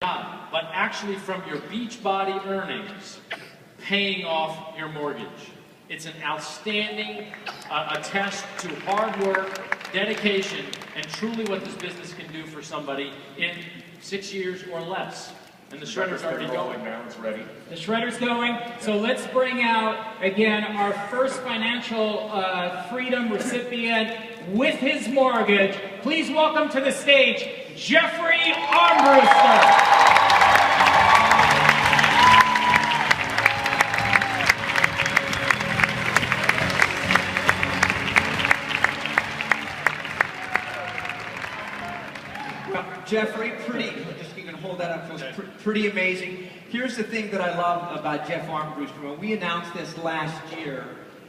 job, but actually from your Beachbody earnings, paying off your mortgage. It's an outstanding attest to hard work, dedication, and truly what this business can do for somebody in 6 years or less. And the shredder's already going now, it's ready. The shredder's going, so let's bring out, again, our first financial freedom recipient with his mortgage. Please welcome to the stage, Jeffrey Armbruster. Jeffrey, just you can hold that up, so it's pretty amazing. Here's the thing that I love about Jeff Armbruster. When we announced this last year,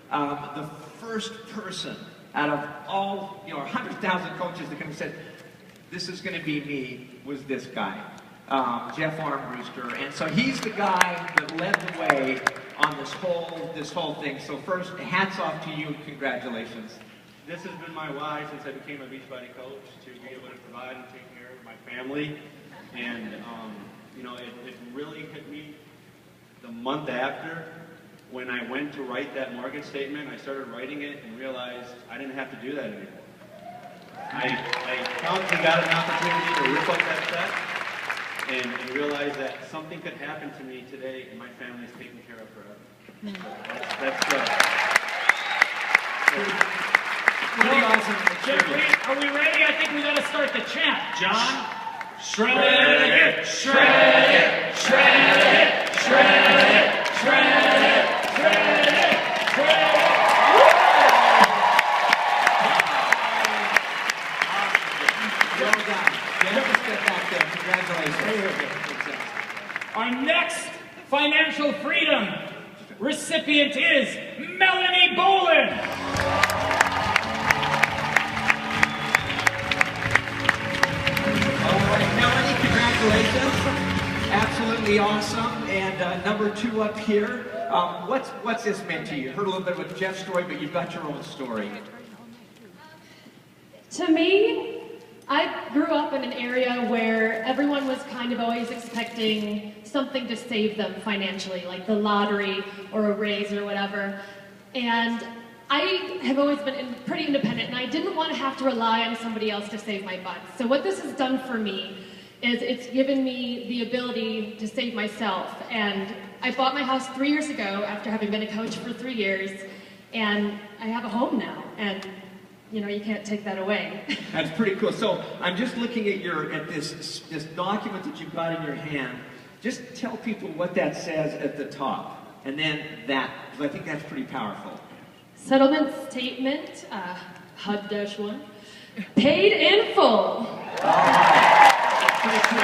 the first person out of all, 100,000 coaches that said, this is going to be me, was this guy, Jeff Armbruster. And so he's the guy that led the way on this whole thing. So first, hats off to you, congratulations. This has been my why since I became a Beachbody coach, to be able to provide and take care of my family. And, it really hit me the month after when I went to write that mortgage statement. I started writing it and realized I didn't have to do that anymore. I promptly got an opportunity to rip up that check and realized that something could happen to me today and my family's taken care of forever. So that's good. Pretty awesome. Jeffrey, are we ready? I think we got to start the chant. John, shred it, shred it, shred it, shred it, shred it, shred it, shred it. Well done. Jeff, step back there. Congratulations. Our next financial freedom recipient is Melanie Bolin. Congratulations. Absolutely awesome. And number 2 up here. What's this meant to you? Heard a little bit of Jeff's story, but you've got your own story. To me, I grew up in an area where everyone was kind of always expecting something to save them financially, like the lottery or a raise or whatever. And I have always been pretty independent, and I didn't want to have to rely on somebody else to save my butt. So what this has done for me is it's given me the ability to save myself. And I bought my house 3 years ago after having been a coach for 3 years, and I have a home now. And you can't take that away. That's pretty cool. So I'm just looking at this document that you've got in your hand. Just tell people what that says at the top, and then that, because I think that's pretty powerful. Settlement statement, HUD-1, paid in full. Pretty cool.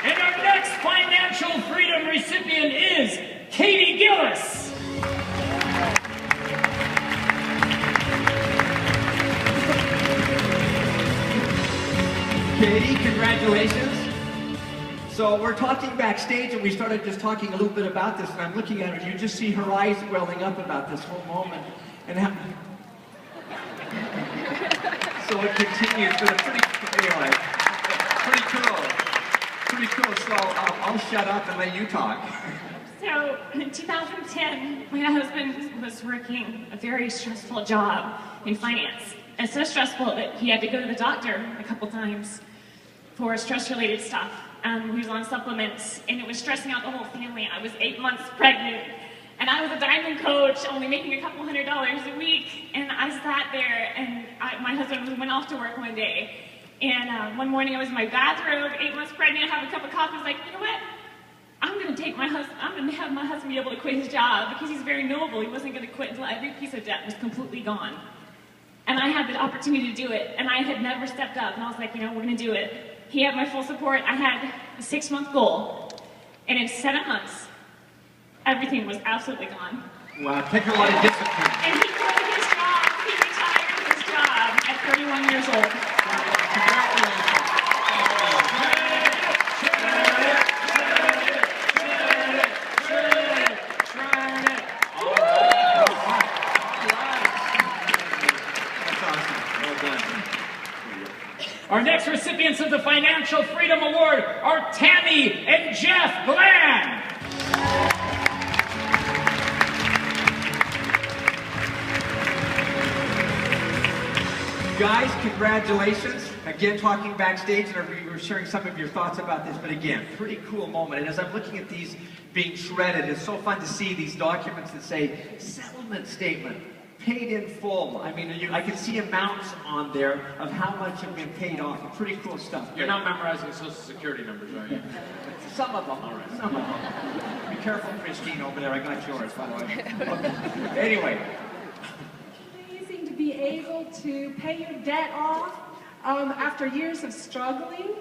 And our next financial freedom recipient is Gillis. Katie, congratulations. So we're talking backstage, and we started just talking a little bit about this, and I'm looking at her, and you just see her eyes welling up about this whole moment. And how... So it continues, but it's pretty cool. Pretty cool. So I'll shut up and let you talk. So in 2010, my husband was working a very stressful job in finance. And so stressful that he had to go to the doctor a couple times for stress-related stuff. He was on supplements, and it was stressing out the whole family. I was 8 months pregnant, and I was a diamond coach, only making a couple $100 a week. And I sat there, and my husband went off to work one day. And one morning I was in my bathrobe, 8 months pregnant, having a cup of coffee. I was like, you know what? I'm going to have my husband be able to quit his job because he's very noble. He wasn't going to quit until every piece of debt was completely gone. And I had the opportunity to do it, and I had never stepped up. And I was like, we're going to do it. He had my full support. I had a 6-month goal, and in 7 months, everything was absolutely gone. Wow, take a lot of discipline. And he quit his job. He retired from his job at 31 years old. Congratulations. the Financial Freedom Award are Tammy and Jeff Glenn. Guys, congratulations. Again, talking backstage, and we were sharing some of your thoughts about this, but again, pretty cool moment. And as I'm looking at these being shredded, it's so fun to see these documents that say settlement statement, paid in full. I mean, I can see amounts on there of how much have been paid off. Pretty cool stuff. You're not memorizing Social Security numbers, are you? Some of them. All right. Some of them. Be careful, Christine, over there. I got yours, by the way. Okay. Anyway. Amazing to be able to pay your debt off after years of struggling.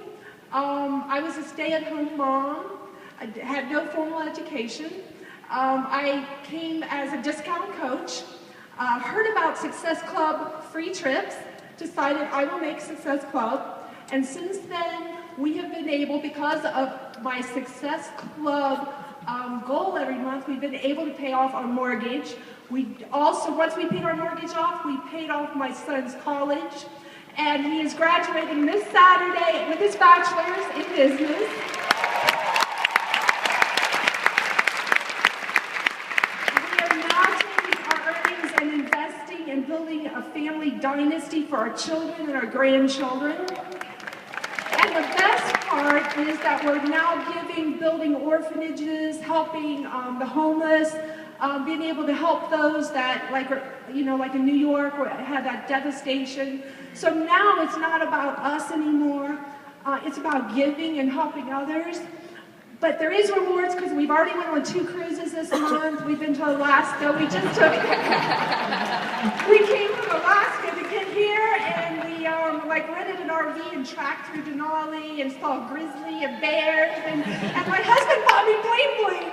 I was a stay-at-home mom. I had no formal education. I came as a discount coach. Heard about Success Club free trips, decided I will make Success Club, and since then we have been able, because of my Success Club goal every month, we've been able to pay off our mortgage. We also, once we paid our mortgage off, we paid off my son's college, and he is graduating this Saturday with his bachelor's in business. And building a family dynasty for our children and our grandchildren. And the best part is that we're now building orphanages, helping the homeless, being able to help those that, like in New York, where had that devastation. So now it's not about us anymore. It's about giving and helping others. But there is rewards because we've already went on 2 cruises this month. We've been to Alaska. We came from Alaska to get here, and we rented an RV and tracked through Denali and saw grizzly and bears, and my husband bought me bling bling.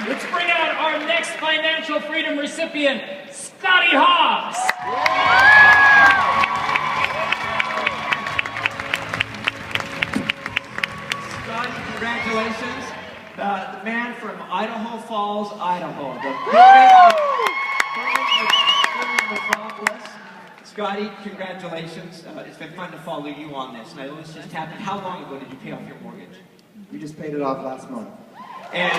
Let's bring out our next Financial Freedom recipient, Scotty Hobbs. Scotty, congratulations. The man from Idaho Falls, Idaho. The metropolis. Scotty, congratulations. It's been fun to follow you on this. And I know this just happened. How long ago did you pay off your mortgage? We just paid it off last month. And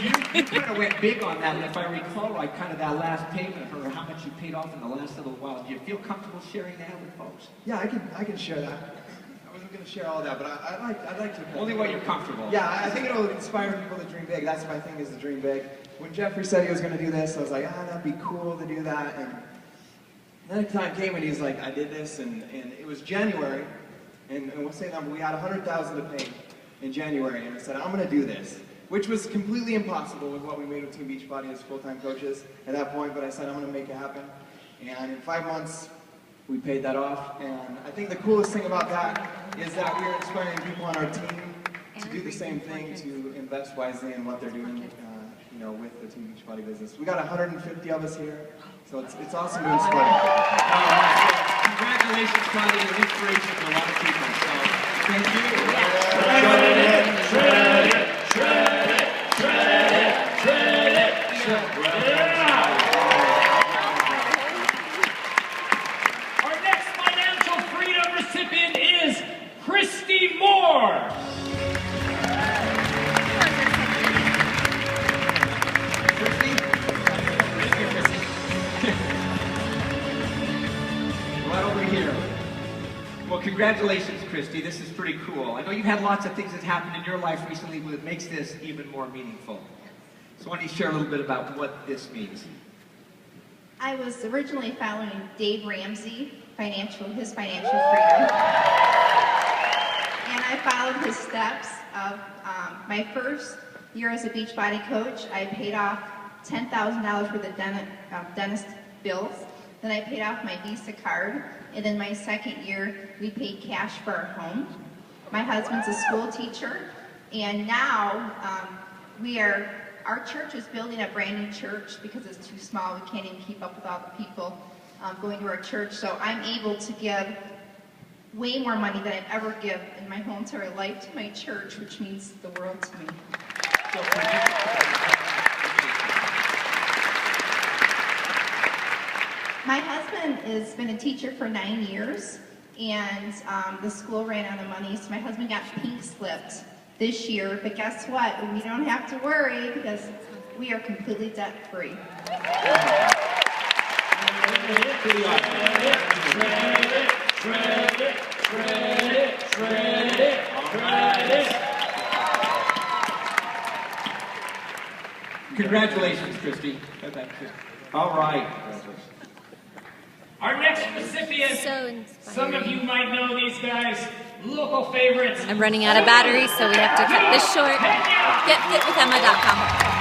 you kind of went big on that, and if I recall right, kind of that last payment, or how much you paid off in the last little while. Do you feel comfortable sharing that with folks? Yeah, I can share that. I wasn't going to share all that, but I'd like to. Only when you're comfortable. Yeah, I think it'll inspire people to dream big. That's my thing, is to dream big. When Jeffrey said he was going to do this, I was like, that'd be cool to do that. And then the time came, and he's like, I did this, and it was January, and we'll say number, we had $100,000 to pay in January, and I said, I'm going to do this, which was completely impossible with what we made with Team Beachbody as full-time coaches at that point, but I said, I'm going to make it happen. And in 5 months, we paid that off, and I think the coolest thing about that is that we are inspiring people on our team to do the same thing, to invest wisely in what they're doing, with the Team Beachbody business. We got 150 of us here, so it's awesome to inspire. Congratulations, Scotty. You're an inspiration for a lot of people. So, thank you. Our next Financial Freedom recipient is Christy Moore. Right over here. Well, congratulations, Christy. This is pretty cool. I know you've had lots of things that happened in your life recently, but it makes this even more meaningful. So why don't you share a little bit about what this means? I was originally following Dave Ramsey, his financial freedom. And I followed his steps of my first year as a Beachbody coach. I paid off $10,000 worth of dentist bills. Then I paid off my Visa card, and then my second year, we paid cash for our home. My husband's a school teacher, and now our church is building a brand new church because it's too small. We can't even keep up with all the people going to our church. So I'm able to give way more money than I've ever given in my whole entire life to my church, which means the world to me. My husband has been a teacher for 9 years, and the school ran out of money, so my husband got pink slipped this year. But guess what? We don't have to worry because we are completely debt-free. Congratulations, Christy. All right. Our next recipient, some of you might know these guys, local favorites. I'm running out of batteries, so we have to cut this short. GetFitWithEmma.com.